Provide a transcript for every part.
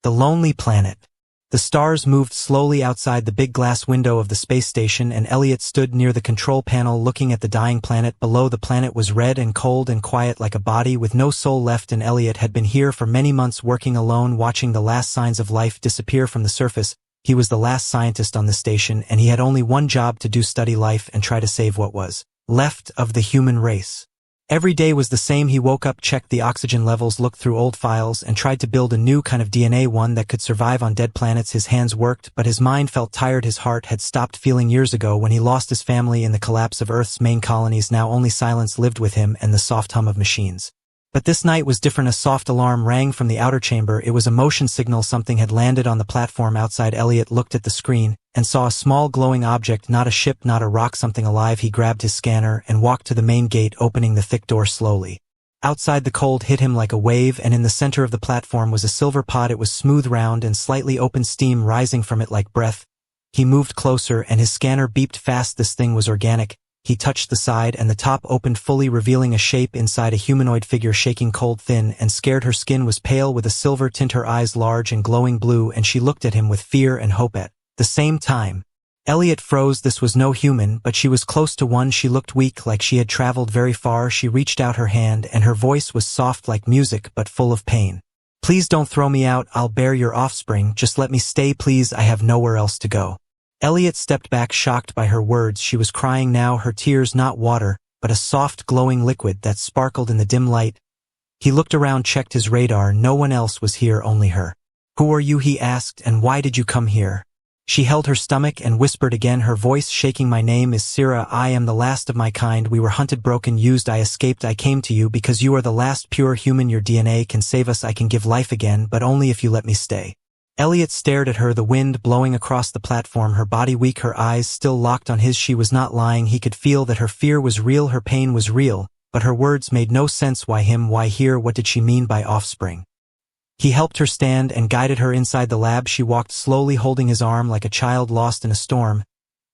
The lonely planet. The stars moved slowly outside the big glass window of the space station, and Elliot stood near the control panel looking at the dying planet below. The planet was red and cold and quiet like a body with no soul left, and Elliot had been here for many months working alone, watching the last signs of life disappear from the surface. He was the last scientist on the station, and he had only one job to do: study life and try to save what was left of the human race. Every day was the same. He woke up, checked the oxygen levels, looked through old files, and tried to build a new kind of DNA, one that could survive on dead planets. His hands worked, but his mind felt tired. His heart had stopped feeling years ago when he lost his family in the collapse of Earth's main colonies. Now only silence lived with him and the soft hum of machines. But this night was different. A soft alarm rang from the outer chamber. It was a motion signal. Something had landed on the platform outside. Elliot looked at the screen and saw a small glowing object, not a ship, not a rock, something alive. He grabbed his scanner and walked to the main gate, opening the thick door slowly. Outside, the cold hit him like a wave, and in the center of the platform was a silver pod. It was smooth, round, and slightly open, steam rising from it like breath. He moved closer, and his scanner beeped fast. This thing was organic. He touched the side, and the top opened fully, revealing a shape inside, a humanoid figure, shaking, cold, thin, and scared. Her skin was pale with a silver tint, her eyes large and glowing blue, and she looked at him with fear and hope at the same time. Elliot froze. This was no human, but she was close to one. She looked weak, like she had traveled very far. She reached out her hand, and her voice was soft like music, but full of pain. "Please don't throw me out. I'll bear your offspring. Just let me stay, please. I have nowhere else to go." Elliot stepped back, shocked by her words. She was crying now, her tears not water, but a soft, glowing liquid that sparkled in the dim light. He looked around, checked his radar. No one else was here, only her. "Who are you?" he asked, "and why did you come here?" She held her stomach and whispered again, her voice shaking. "My name is Sira. I am the last of my kind. We were hunted, broken, used. I escaped. I came to you because you are the last pure human. Your DNA can save us. I can give life again, but only if you let me stay." Elliot stared at her, the wind blowing across the platform, her body weak, her eyes still locked on his. She was not lying. He could feel that her fear was real, her pain was real, but her words made no sense. Why him? Why here? What did she mean by offspring? He helped her stand and guided her inside the lab. She walked slowly, holding his arm like a child lost in a storm.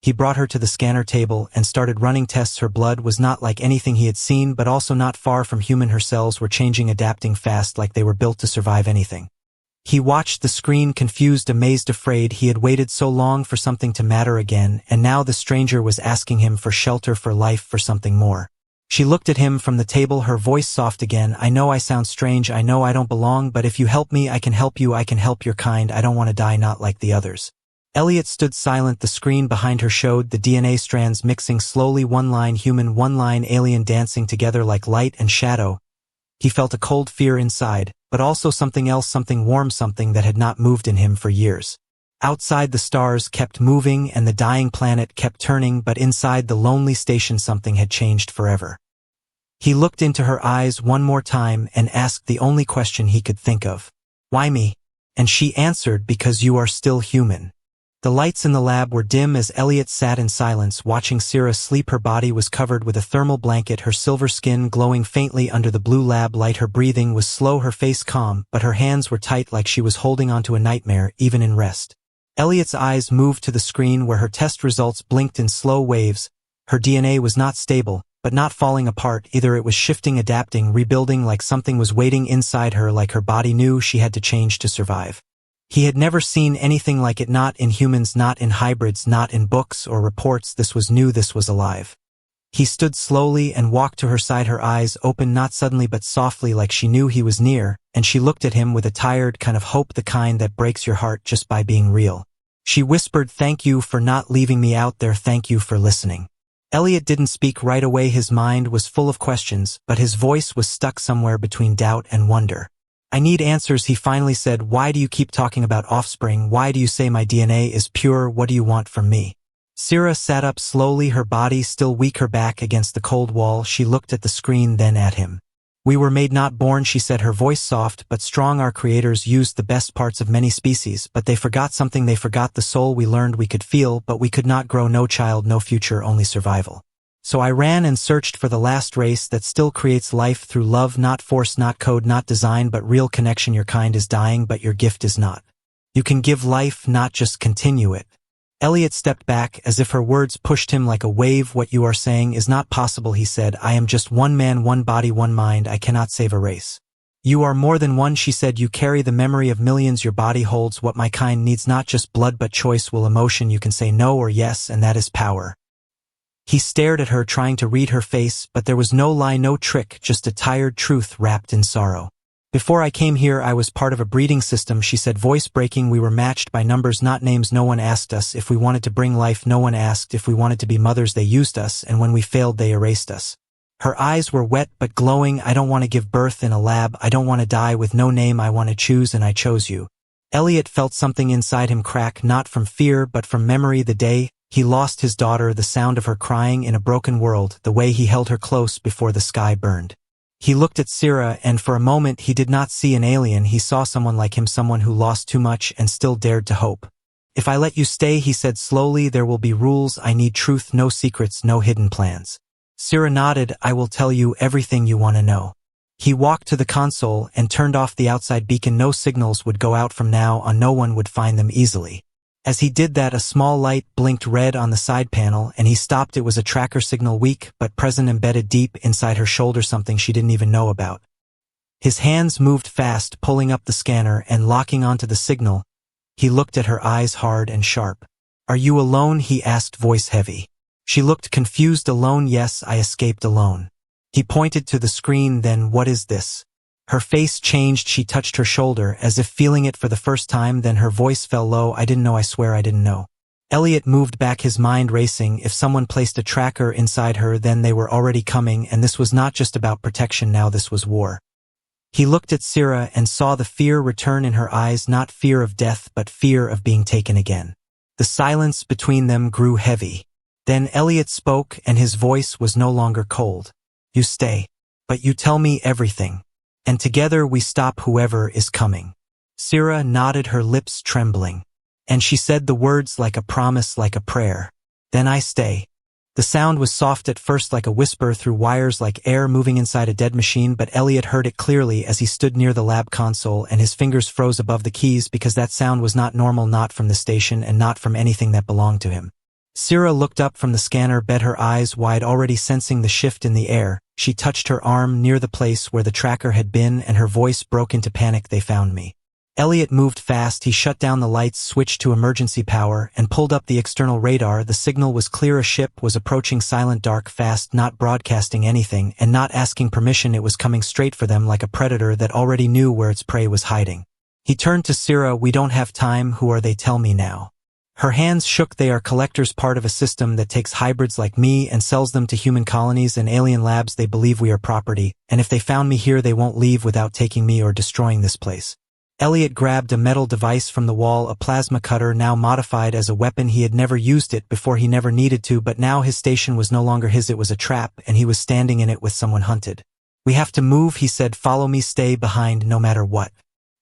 He brought her to the scanner table and started running tests. Her blood was not like anything he had seen, but also not far from human. Her cells were changing, adapting fast, like they were built to survive anything. He watched the screen, confused, amazed, afraid. He had waited so long for something to matter again, and now the stranger was asking him for shelter, for life, for something more. She looked at him from the table, her voice soft again. "I know I sound strange, I know I don't belong, but if you help me, I can help you, I can help your kind. I don't want to die, not like the others." Elliot stood silent. The screen behind her showed the DNA strands mixing slowly, one line human, one line alien, dancing together like light and shadow. He felt a cold fear inside, but also something else, something warm, something that had not moved in him for years. Outside, the stars kept moving and the dying planet kept turning, but inside the lonely station something had changed forever. He looked into her eyes one more time and asked the only question he could think of. "Why me?" And she answered, "Because you are still human." The lights in the lab were dim as Elliot sat in silence, watching Sira sleep. Her body was covered with a thermal blanket, her silver skin glowing faintly under the blue lab light. Her breathing was slow, her face calm, but her hands were tight, like she was holding onto a nightmare, even in rest. Elliot's eyes moved to the screen where her test results blinked in slow waves. Her DNA was not stable, but not falling apart either. It was shifting, adapting, rebuilding, like something was waiting inside her, like her body knew she had to change to survive. He had never seen anything like it, not in humans, not in hybrids, not in books or reports. This was new, this was alive. He stood slowly and walked to her side, her eyes open, not suddenly but softly, like she knew he was near, and she looked at him with a tired kind of hope, the kind that breaks your heart just by being real. She whispered, "Thank you for not leaving me out there, thank you for listening." Elliot didn't speak right away. His mind was full of questions, but his voice was stuck somewhere between doubt and wonder. "I need answers," he finally said. "Why do you keep talking about offspring? Why do you say my DNA is pure? What do you want from me?" Sira sat up slowly, her body still weak, her back against the cold wall. She looked at the screen, then at him. "We were made, not born," she said, her voice soft but strong. "Our creators used the best parts of many species, but they forgot something. They forgot the soul. We learned we could feel, but we could not grow. No child, no future, only survival. So I ran and searched for the last race that still creates life through love, not force, not code, not design, but real connection. Your kind is dying, but your gift is not. You can give life, not just continue it." Elliot stepped back, as if her words pushed him like a wave. "What you are saying is not possible," he said. "I am just one man, one body, one mind. I cannot save a race." You are more than one, she said. You carry the memory of millions. Your body holds what my kind needs, not just blood but choice, will emotion. You can say no or yes, and that is power. He stared at her, trying to read her face, but there was no lie, no trick, just a tired truth wrapped in sorrow. Before I came here, I was part of a breeding system, she said, voice breaking. We were matched by numbers, not names. No one asked us if we wanted to bring life. No one asked if we wanted to be mothers. They used us, and when we failed, they erased us. Her eyes were wet but glowing. I don't want to give birth in a lab. I don't want to die with no name. I want to choose, and I chose you. Elliot felt something inside him crack, not from fear but from memory. The day he lost his daughter, the sound of her crying in a broken world, the way he held her close before the sky burned. He looked at Sira, and for a moment he did not see an alien. He saw someone like him, someone who lost too much and still dared to hope. If I let you stay, he said slowly, there will be rules. I need truth, no secrets, no hidden plans. Sira nodded. I will tell you everything you want to know. He walked to the console and turned off the outside beacon. No signals would go out from now on. No one would find them easily. As he did that, a small light blinked red on the side panel, and he stopped. It was a tracker signal, weak but present, embedded deep inside her shoulder, something she didn't even know about. His hands moved fast, pulling up the scanner and locking onto the signal. He looked at her, eyes hard and sharp. Are you alone? He asked, voice heavy. She looked confused. Alone? Yes, I escaped alone. He pointed to the screen. Then what is this? Her face changed. She touched her shoulder, as if feeling it for the first time. Then her voice fell low. I didn't know. I swear I didn't know. Elliot moved back, his mind racing. If someone placed a tracker inside her, then they were already coming, and this was not just about protection now, this was war. He looked at Sira and saw the fear return in her eyes, not fear of death, but fear of being taken again. The silence between them grew heavy. Then Elliot spoke, and his voice was no longer cold. You stay. But you tell me everything. And together we stop whoever is coming. Sira nodded, her lips trembling. And she said the words like a promise, like a prayer. Then I stay. The sound was soft at first, like a whisper through wires, like air moving inside a dead machine, but Elliot heard it clearly as he stood near the lab console, and his fingers froze above the keys because that sound was not normal, not from the station and not from anything that belonged to him. Sira looked up from the scanner, bet her eyes wide, already sensing the shift in the air. She touched her arm near the place where the tracker had been, and her voice broke into panic. They found me. Elliot moved fast. He shut down the lights, switched to emergency power, and pulled up the external radar. The signal was clear. A ship was approaching, silent, dark, fast, not broadcasting anything, and not asking permission. It was coming straight for them like a predator that already knew where its prey was hiding. He turned to Sira. We don't have time. Who are they? Tell me now. Her hands shook. They are collectors, part of a system that takes hybrids like me and sells them to human colonies and alien labs. They believe we are property, and if they found me here, they won't leave without taking me or destroying this place. Elliot grabbed a metal device from the wall, a plasma cutter now modified as a weapon. He had never used it before, he never needed to, but now his station was no longer his. It was a trap, and he was standing in it with someone hunted. We have to move, he said. Follow me, stay behind no matter what.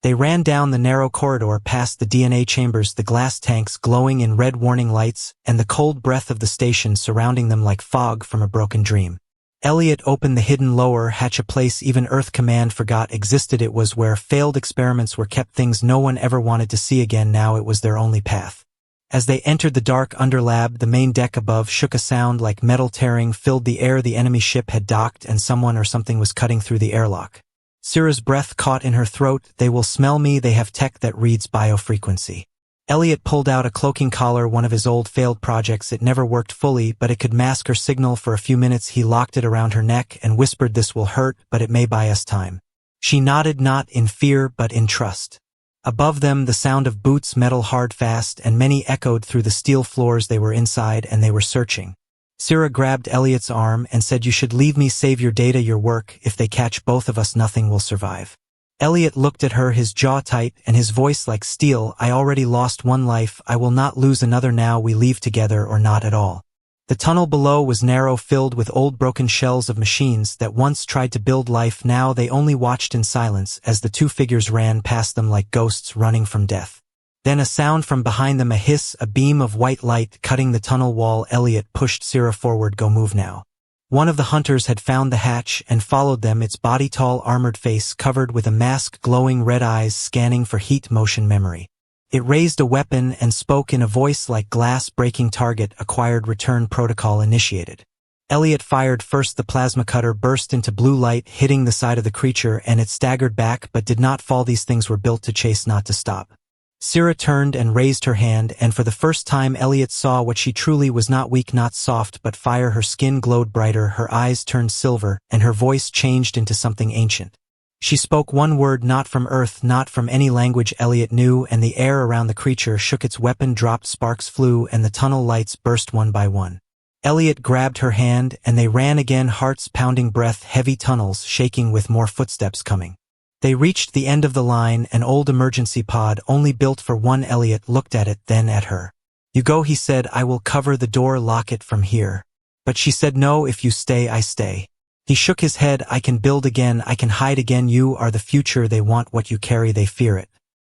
They ran down the narrow corridor, past the DNA chambers, the glass tanks glowing in red warning lights, and the cold breath of the station surrounding them like fog from a broken dream. Elliot opened the hidden lower hatch, a place even Earth Command forgot existed. It was where failed experiments were kept, things no one ever wanted to see again. Now it was their only path. As they entered the dark underlab, the main deck above shook. A sound like metal tearing filled the air. The enemy ship had docked, and someone or something was cutting through the airlock. Sira's breath caught in her throat. They will smell me. They have tech that reads biofrequency. Elliot pulled out a cloaking collar, one of his old failed projects. It never worked fully, but it could mask her signal for a few minutes. He locked it around her neck and whispered, this will hurt, but it may buy us time. She nodded, not in fear, but in trust. Above them, the sound of boots, metal hard, fast, and many echoed through the steel floors. They were inside, and they were searching. Sira grabbed Elliot's arm and said, you should leave me, save your data, your work. If they catch both of us, nothing will survive. Elliot looked at her, his jaw tight and his voice like steel. I already lost one life. I will not lose another now. We leave together or not at all. The tunnel below was narrow, filled with old broken shells of machines that once tried to build life. Now they only watched in silence as the two figures ran past them like ghosts running from death. Then a sound from behind them, a hiss, a beam of white light cutting the tunnel wall. Elliot pushed Sira forward. Go, move now. One of the hunters had found the hatch and followed them, its body tall, armored face covered with a mask, glowing red eyes scanning for heat, motion, memory. It raised a weapon and spoke in a voice like glass breaking. Target acquired, return protocol initiated. Elliot fired first. The plasma cutter burst into blue light, hitting the side of the creature, and it staggered back but did not fall. These things were built to chase, not to stop. Sira turned and raised her hand, and for the first time Elliot saw what she truly was: not weak, not soft, but fire. Her skin glowed brighter, her eyes turned silver, and her voice changed into something ancient. She spoke one word, not from Earth, not from any language Elliot knew, and the air around the creature shook. Its weapon dropped, sparks flew, and the tunnel lights burst one by one. Elliot grabbed her hand, and they ran again, hearts pounding, breath heavy, tunnels shaking with more footsteps coming. They reached the end of the line, an old emergency pod only built for one. Elliot looked at it, then at her. "You go," he said. "I will cover the door, lock it from here." But she said, "No, if you stay, I stay." He shook his head. "I can build again, I can hide again. You are the future. They want what you carry, they fear it."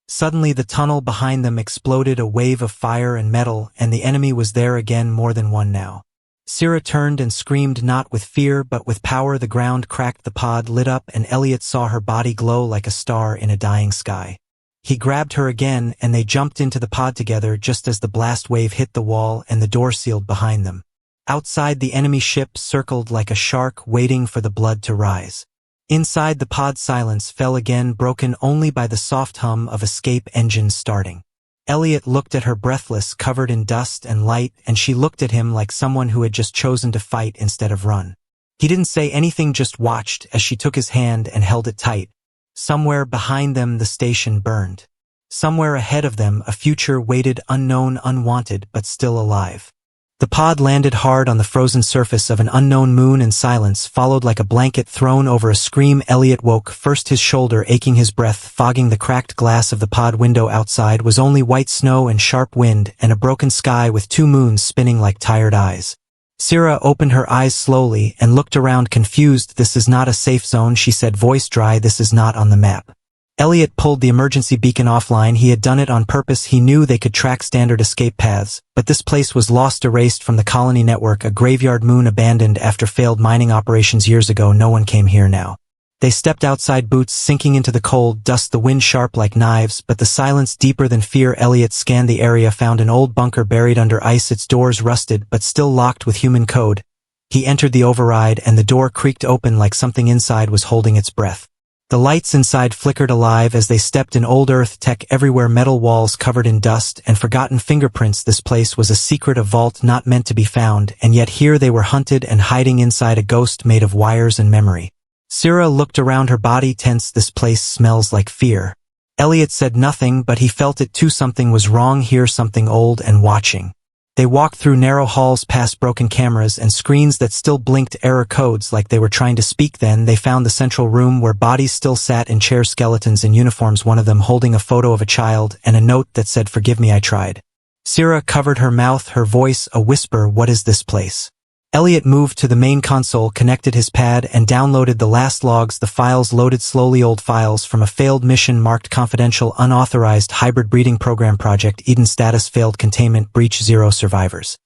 Suddenly the tunnel behind them exploded, a wave of fire and metal, and the enemy was there again, more than one now. Sira turned and screamed, not with fear but with power. The ground cracked, the pod lit up, and Elliot saw her body glow like a star in a dying sky. He grabbed her again, and they jumped into the pod together just as the blast wave hit the wall and the door sealed behind them. Outside, the enemy ship circled like a shark, waiting for the blood to rise. Inside the pod, silence fell again, broken only by the soft hum of escape engines starting. Elliot looked at her, breathless, covered in dust and light, and she looked at him like someone who had just chosen to fight instead of run. He didn't say anything, just watched as she took his hand and held it tight. Somewhere behind them the station burned. Somewhere ahead of them a future waited, unknown, unwanted, but still alive. The pod landed hard on the frozen surface of an unknown moon, and silence followed like a blanket thrown over a scream. Elliot woke, first his shoulder aching, his breath fogging the cracked glass of the pod window. Outside was only white snow and sharp wind, and a broken sky with two moons spinning like tired eyes. Sira opened her eyes slowly and looked around, confused. "This is not a safe zone," she said, voice dry. "This is not on the map." Elliot pulled the emergency beacon offline. He had done it on purpose. He knew they could track standard escape paths, but this place was lost, erased from the colony network, a graveyard moon abandoned after failed mining operations years ago. No one came here now. They stepped outside, boots sinking into the cold dust, the wind sharp like knives, but the silence deeper than fear. Elliot scanned the area, found an old bunker buried under ice, its doors rusted but still locked with human code. He entered the override, and the door creaked open like something inside was holding its breath. The lights inside flickered alive as they stepped in. Old Earth tech everywhere, metal walls covered in dust and forgotten fingerprints. This place was a secret, a vault not meant to be found, and yet here they were, hunted and hiding inside a ghost made of wires and memory. Sira looked around, her body tense. "This place smells like fear." Elliot said nothing, but he felt it too. Something was wrong here, something old and watching. They walked through narrow halls, past broken cameras and screens that still blinked error codes like they were trying to speak. Then they found the central room where bodies still sat in chairs, skeletons in uniforms, one of them holding a photo of a child and a note that said, "Forgive me, I tried." Sira covered her mouth, her voice a whisper. "What is this place?" Elliot moved to the main console, connected his pad, and downloaded the last logs. The files loaded slowly, old files from a failed mission marked confidential, unauthorized hybrid breeding program project. Eden status failed, containment breach, 0 survivors.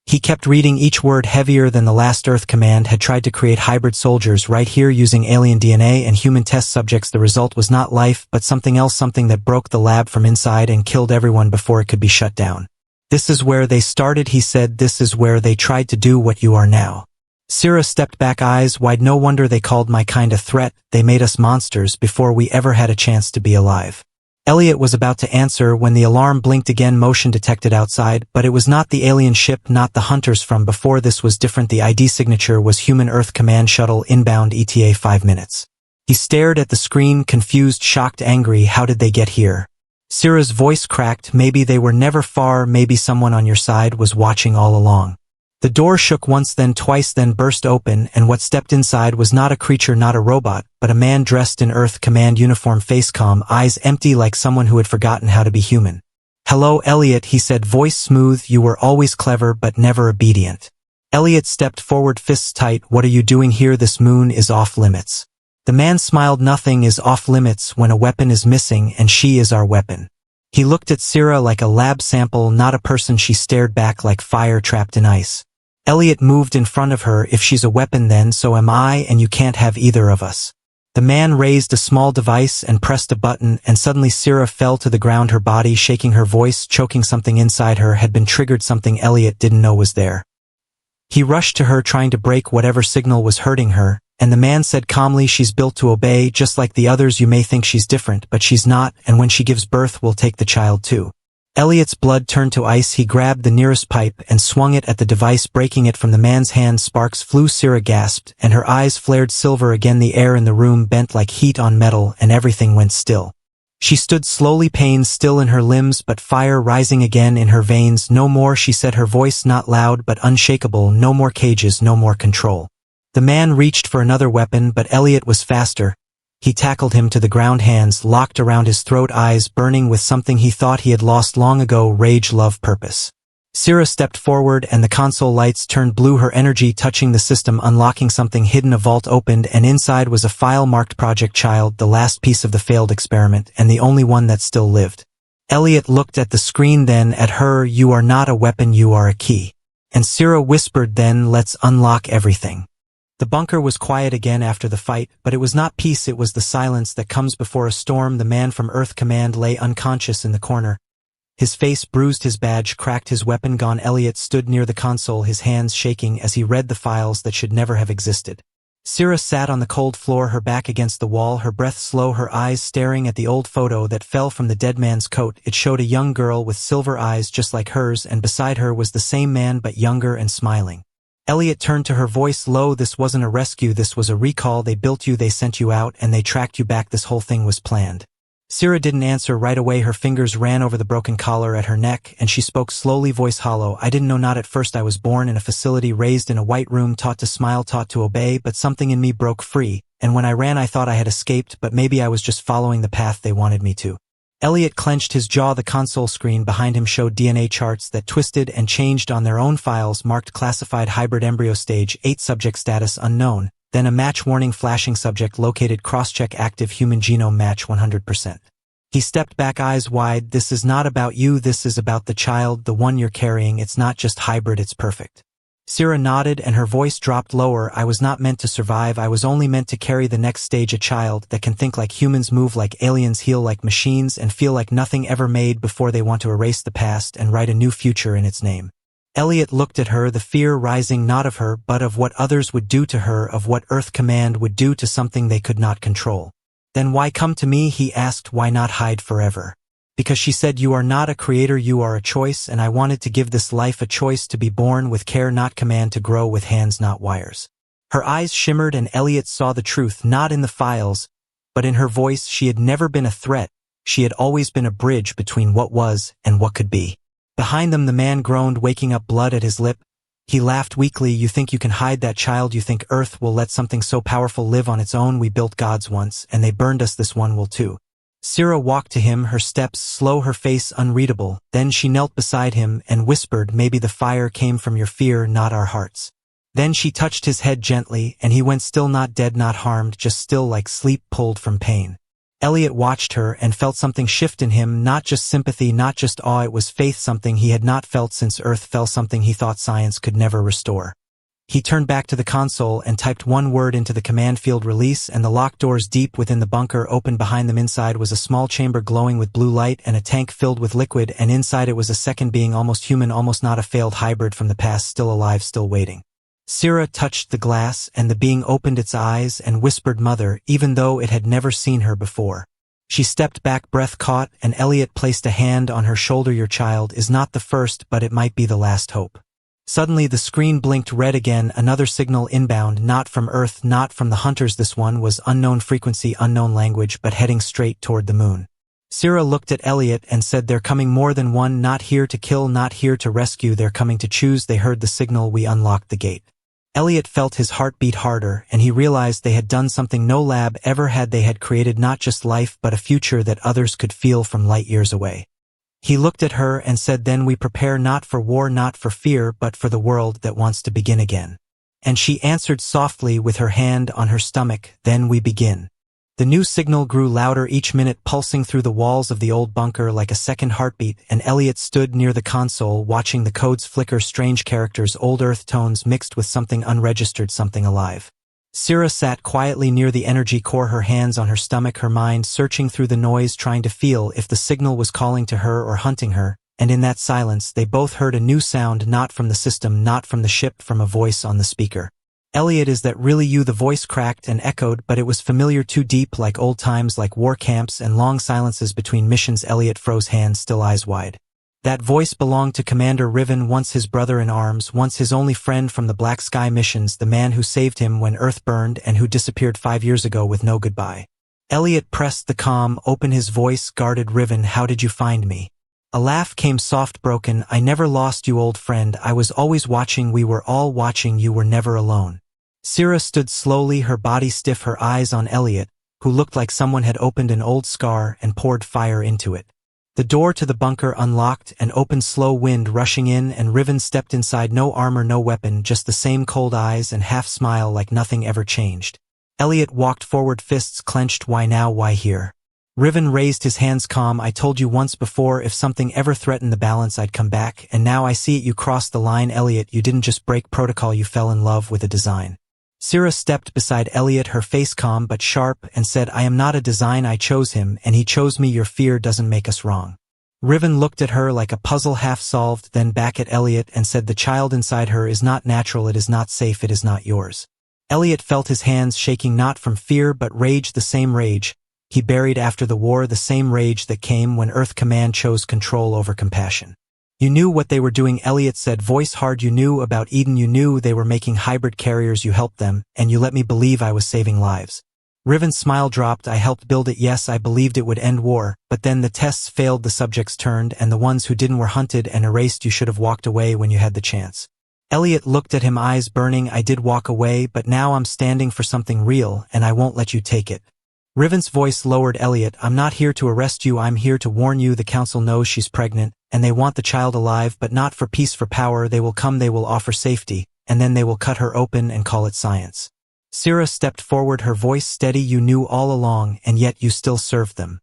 He kept reading, each word heavier than the last. Earth Command had tried to create hybrid soldiers right here using alien DNA and human test subjects. The result was not life, but something else, something that broke the lab from inside and killed everyone before it could be shut down. "This is where they started," he said. "This is where they tried to do what you are now." Sira stepped back, eyes wide. "No wonder they called my kind a threat. They made us monsters before we ever had a chance to be alive." Elliot was about to answer when the alarm blinked again. Motion detected outside, but it was not the alien ship, not the hunters from before. This was different. The ID signature was human. Earth Command shuttle inbound, ETA 5 minutes. He stared at the screen, confused, shocked, angry. How did they get here? Sira's voice cracked. "Maybe they were never far. Maybe someone on your side was watching all along." The door shook once, then twice, then burst open, and what stepped inside was not a creature, not a robot, but a man dressed in Earth Command uniform, face calm, eyes empty like someone who had forgotten how to be human. "Hello, Elliot," he said, voice smooth. "You were always clever but never obedient." Elliot stepped forward, fists tight. "What are you doing here? This moon is off limits." The man smiled. "Nothing is off limits when a weapon is missing, and she is our weapon." He looked at Sira like a lab sample, not a person. She stared back like fire trapped in ice. Elliot moved in front of her. "If she's a weapon, then so am I, and you can't have either of us." The man raised a small device and pressed a button, and suddenly Sira fell to the ground, her body shaking, her voice choking. Something inside her had been triggered, something Elliot didn't know was there. He rushed to her trying to break whatever signal was hurting her, and the man said calmly, she's built to obey just like the others. You may think she's different, but she's not, and when she gives birth we'll take the child too. Elliot's blood turned to ice. He grabbed the nearest pipe and swung it at the device, breaking it from the man's hand. Sparks flew. Sira gasped, and her eyes flared silver again. The air in the room bent like heat on metal, and everything went still. She stood slowly, pain still in her limbs, but fire rising again in her veins. No more, she said, her voice not loud but unshakable. No more cages, no more control. The man reached for another weapon, but Elliot was faster. He tackled him to the ground, hands locked around his throat, eyes burning with something he thought he had lost long ago: rage, love, purpose. Sira stepped forward, and the console lights turned blue, her energy touching the system, unlocking something hidden. A vault opened, and inside was a file marked Project Child, the last piece of the failed experiment, and the only one that still lived. Elliot looked at the screen, then at her. You are not a weapon, you are a key. And Sira whispered, then let's unlock everything. The bunker was quiet again after the fight, but it was not peace, it was the silence that comes before a storm. The man from Earth Command lay unconscious in the corner. His face bruised, his badge cracked, his weapon gone. Elliot stood near the console, his hands shaking as he read the files that should never have existed. Sira sat on the cold floor, her back against the wall, her breath slow, her eyes staring at the old photo that fell from the dead man's coat. It showed a young girl with silver eyes just like hers, and beside her was the same man but younger and smiling. Elliot turned to her, voice low. This wasn't a rescue, this was a recall. They built you, they sent you out, and they tracked you back. This whole thing was planned. Sira didn't answer right away. Her fingers ran over the broken collar at her neck, and she spoke slowly, voice hollow. I didn't know, not at first. I was born in a facility, raised in a white room, taught to smile, taught to obey, but something in me broke free, and when I ran I thought I had escaped, but maybe I was just following the path they wanted me to. Elliot clenched his jaw. The console screen behind him showed DNA charts that twisted and changed on their own, files marked classified hybrid embryo stage 8, subject status unknown, then a match warning flashing, subject located, crosscheck active, human genome match 100%. He stepped back, eyes wide. This is not about you, this is about the child, the one you're carrying. It's not just hybrid, it's perfect. Sira nodded, and her voice dropped lower. I was not meant to survive, I was only meant to carry the next stage, a child that can think like humans, move like aliens, heal like machines, and feel like nothing ever made before. They want to erase the past and write a new future in its name. Elliot looked at her, the fear rising not of her, but of what others would do to her, of what Earth Command would do to something they could not control. Then why come to me, he asked, why not hide forever? Because she said, you are not a creator, you are a choice, and I wanted to give this life a choice, to be born with care, not command, to grow with hands, not wires. Her eyes shimmered, and Elliot saw the truth, not in the files, but in her voice. She had never been a threat, she had always been a bridge between what was and what could be. Behind them the man groaned, waking up, blood at his lip. He laughed weakly. You think you can hide that child? You think Earth will let something so powerful live on its own? We built gods once, and they burned us, this one will too. Sira walked to him, her steps slow, her face unreadable. Then she knelt beside him and whispered, maybe the fire came from your fear, not our hearts. Then she touched his head gently, and he went still, not dead, not harmed, just still, like sleep pulled from pain. Elliot watched her and felt something shift in him, not just sympathy, not just awe, it was faith, something he had not felt since Earth fell, something he thought science could never restore. He turned back to the console and typed one word into the command field, release, and the locked doors deep within the bunker opened behind them. Inside was a small chamber glowing with blue light and a tank filled with liquid, and inside it was a second being, almost human, almost not, a failed hybrid from the past, still alive, still waiting. Sira touched the glass, and the being opened its eyes and whispered, mother, even though it had never seen her before. She stepped back, breath caught, and Elliot placed a hand on her shoulder. Your child is not the first, but it might be the last hope. Suddenly the screen blinked red again, another signal inbound, not from Earth, not from the hunters. This one was unknown frequency, unknown language, but heading straight toward the moon. Sira looked at Elliot and said, they're coming, more than one, not here to kill, not here to rescue, they're coming to choose. They heard the signal, we unlocked the gate. Elliot felt his heart beat harder, and he realized they had done something no lab ever had. They had created not just life, but a future that others could feel from light years away. He looked at her and said, then we prepare, not for war, not for fear, but for the world that wants to begin again. And she answered softly with her hand on her stomach, then we begin. The new signal grew louder each minute, pulsing through the walls of the old bunker like a second heartbeat, and Elliot stood near the console watching the codes flicker, strange characters, old Earth tones mixed with something unregistered, something alive. Sira sat quietly near the energy core, her hands on her stomach, her mind searching through the noise, trying to feel if the signal was calling to her or hunting her, and in that silence they both heard a new sound, not from the system, not from the ship, from a voice on the speaker. "Elliot, is that really you?" The voice cracked and echoed, but it was familiar, too deep, like old times, like war camps and long silences between missions. Elliot froze, hands still, eyes wide. That voice belonged to Commander Riven, once his brother in arms, once his only friend from the Black Sky missions, the man who saved him when Earth burned and who disappeared 5 years ago with no goodbye. Elliot pressed the comm, open, his voice guarded. "Riven, how did you find me?" A laugh came, soft, broken. "I never lost you, old friend. I was always watching. We were all watching. You were never alone." Sira stood slowly, her body stiff, her eyes on Elliot, who looked like someone had opened an old scar and poured fire into it. The door to the bunker unlocked and opened, slow wind rushing in, and Riven stepped inside. No armor, no weapon, just the same cold eyes and half smile, like nothing ever changed. Elliot walked forward, fists clenched. "Why now? Why here?" Riven raised his hands, calm. "I told you once before, if something ever threatened the balance, I'd come back, and now I see it. You crossed the line, Elliot. You didn't just break protocol, you fell in love with a design." Sira stepped beside Elliot, her face calm but sharp, and said, "I am not a design. I chose him, and he chose me. Your fear doesn't make us wrong." Riven looked at her like a puzzle half solved, then back at Elliot and said, "The child inside her is not natural. It is not safe. It is not yours." Elliot felt his hands shaking, not from fear but rage, the same rage he buried after the war, the same rage that came when Earth Command chose control over compassion. "You knew what they were doing," Elliot said, voice hard. "You knew about Eden. You knew they were making hybrid carriers. You helped them, and you let me believe I was saving lives." Riven's smile dropped. "I helped build it, yes. I believed it would end war, but then the tests failed, the subjects turned, and the ones who didn't were hunted and erased. You should have walked away when you had the chance." Elliot looked at him, eyes burning. "I did walk away, but now I'm standing for something real, and I won't let you take it." Riven's voice lowered. "Elliot, I'm not here to arrest you. I'm here to warn you. The council knows she's pregnant, and they want the child alive, but not for peace, for power. They will come, they will offer safety, and then they will cut her open and call it science." Sira stepped forward, her voice steady. "You knew all along, and yet you still served them."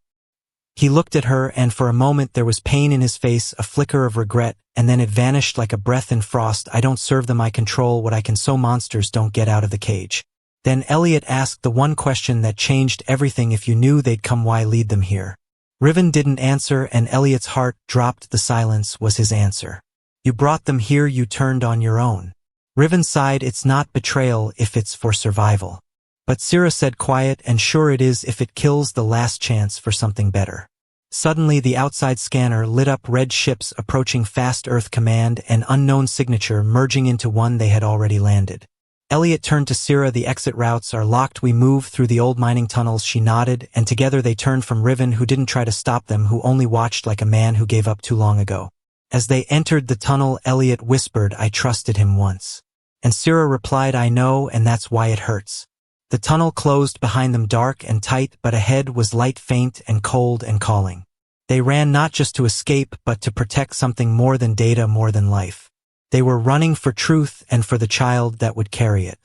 He looked at her, and for a moment there was pain in his face, a flicker of regret, and then it vanished like a breath in frost. "I don't serve them. I control what I can, so monsters don't get out of the cage." Then Elliot asked the one question that changed everything. "If you knew they'd come, why lead them here?" Riven didn't answer, and Elliot's heart dropped. The silence was his answer. "You brought them here. You turned on your own." Riven sighed. "It's not betrayal if it's for survival." But Sira said, quiet, "And sure it is if it kills the last chance for something better." Suddenly the outside scanner lit up, red ships approaching fast, Earth Command, an unknown signature merging into one they had already landed. Elliot turned to Sira. "The exit routes are locked. We move through the old mining tunnels." She nodded, and together they turned from Riven, who didn't try to stop them, who only watched like a man who gave up too long ago. As they entered the tunnel, Elliot whispered, "I trusted him once." And Sira replied, "I know, and that's why it hurts." The tunnel closed behind them, dark and tight, but ahead was light, faint and cold and calling. They ran not just to escape, but to protect something more than data, more than life. They were running for truth and for the child that would carry it.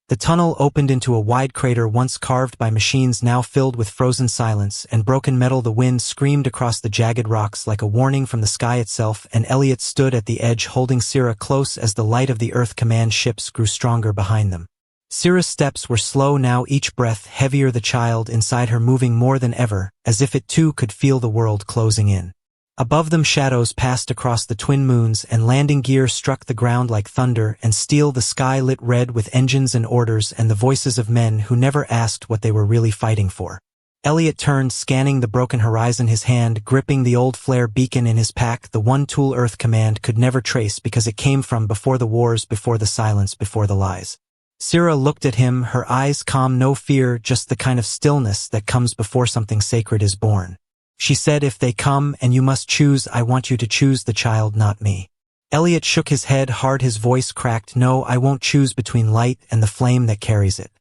The tunnel opened into a wide crater once carved by machines, now filled with frozen silence and broken metal. The wind screamed across the jagged rocks like a warning from the sky itself, and Elliot stood at the edge, holding Sira close as the light of the Earth Command ships grew stronger behind them. Sira's steps were slow now, each breath heavier, the child inside her moving more than ever, as if it too could feel the world closing in. Above them shadows passed across the twin moons, and landing gear struck the ground like thunder and steel. The sky lit red with engines and orders and the voices of men who never asked what they were really fighting for. Elliot turned, scanning the broken horizon, his hand gripping the old flare beacon in his pack, the one tool Earth Command could never trace because it came from before the wars, before the silence, before the lies. Sira looked at him, her eyes calm, no fear, just the kind of stillness that comes before something sacred is born. She said, "If they come and you must choose, I want you to choose the child, not me." Elliot shook his head hard, his voice cracked. "No, I won't choose between light and the flame that carries it."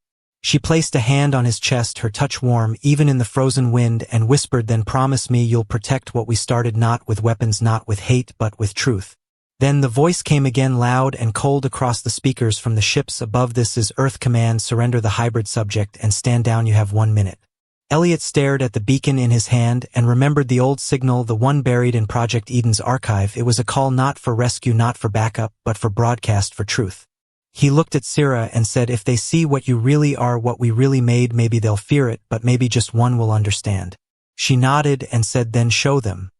She placed a hand on his chest, her touch warm even in the frozen wind, and whispered, "Then promise me you'll protect what we started, not with weapons, not with hate, but with truth." Then the voice came again, loud and cold across the speakers from the ships above. "This is Earth Command. Surrender the hybrid subject and stand down. You have 1 minute." Elliot stared at the beacon in his hand and remembered the old signal, the one buried in Project Eden's archive. It was a call not for rescue, not for backup, but for broadcast, for truth. He looked at Sira and said, "If they see what you really are, what we really made, maybe they'll fear it, but maybe just one will understand." She nodded and said, "Then show them."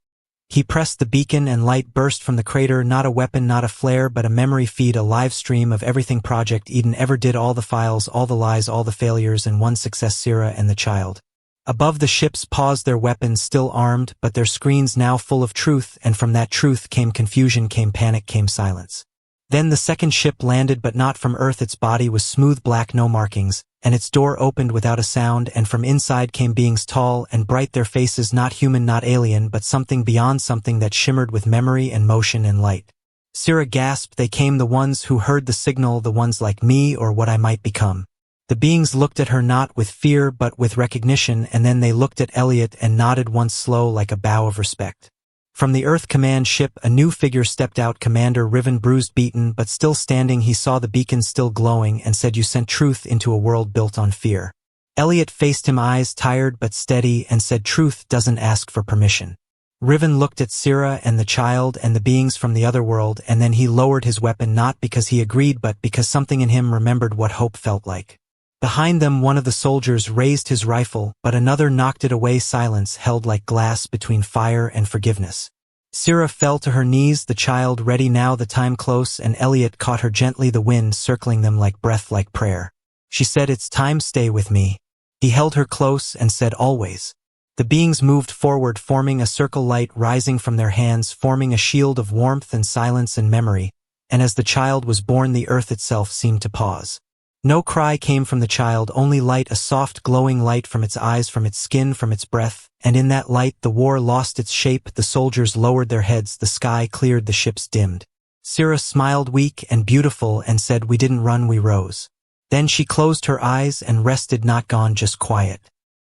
He pressed the beacon and light burst from the crater, not a weapon, not a flare, but a memory feed, a live stream of everything Project Eden ever did, all the files, all the lies, all the failures, and one success: Sierra and the child. Above the ships paused, their weapons still armed, but their screens now full of truth, and from that truth came confusion, came panic, came silence. Then the second ship landed, but not from Earth. Its body was smooth black, no markings, and its door opened without a sound, and from inside came beings tall and bright, their faces not human, not alien, but something beyond, something that shimmered with memory and motion and light. Sierra gasped. They came, the ones who heard the signal, the ones like me, or what I might become. The beings looked at her not with fear but with recognition, and then they looked at Elliot and nodded once, slow, like a bow of respect. From the Earth command ship a new figure stepped out, Commander Riven, bruised, beaten, but still standing. He saw the beacon still glowing and said, "You sent truth into a world built on fear." Elliot faced him, eyes tired but steady, and said, "Truth doesn't ask for permission." Riven looked at Sierra and the child and the beings from the other world, and then he lowered his weapon, not because he agreed but because something in him remembered what hope felt like. Behind them one of the soldiers raised his rifle, but another knocked it away. Silence held like glass between fire and forgiveness. Sierra fell to her knees, the child ready now, the time close, and Elliot caught her gently, the wind circling them like breath, like prayer. She said, "It's time, stay with me." He held her close and said, "Always." The beings moved forward, forming a circle, light rising from their hands, forming a shield of warmth and silence and memory, and as the child was born the earth itself seemed to pause. No cry came from the child, only light, a soft glowing light from its eyes, from its skin, from its breath, and in that light the war lost its shape. The soldiers lowered their heads, the sky cleared, the ships dimmed. Sierra smiled, weak and beautiful, and said, "We didn't run, we rose." Then she closed her eyes and rested, not gone, just quiet.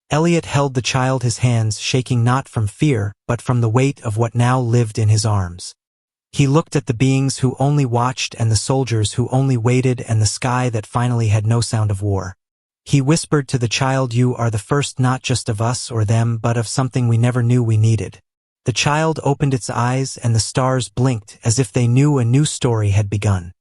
Elliot held the child, his hands shaking not from fear, but from the weight of what now lived in his arms. He looked at the beings who only watched and the soldiers who only waited and the sky that finally had no sound of war. He whispered to the child, "You are the first, not just of us or them, but of something we never knew we needed." The child opened its eyes and the stars blinked as if they knew a new story had begun.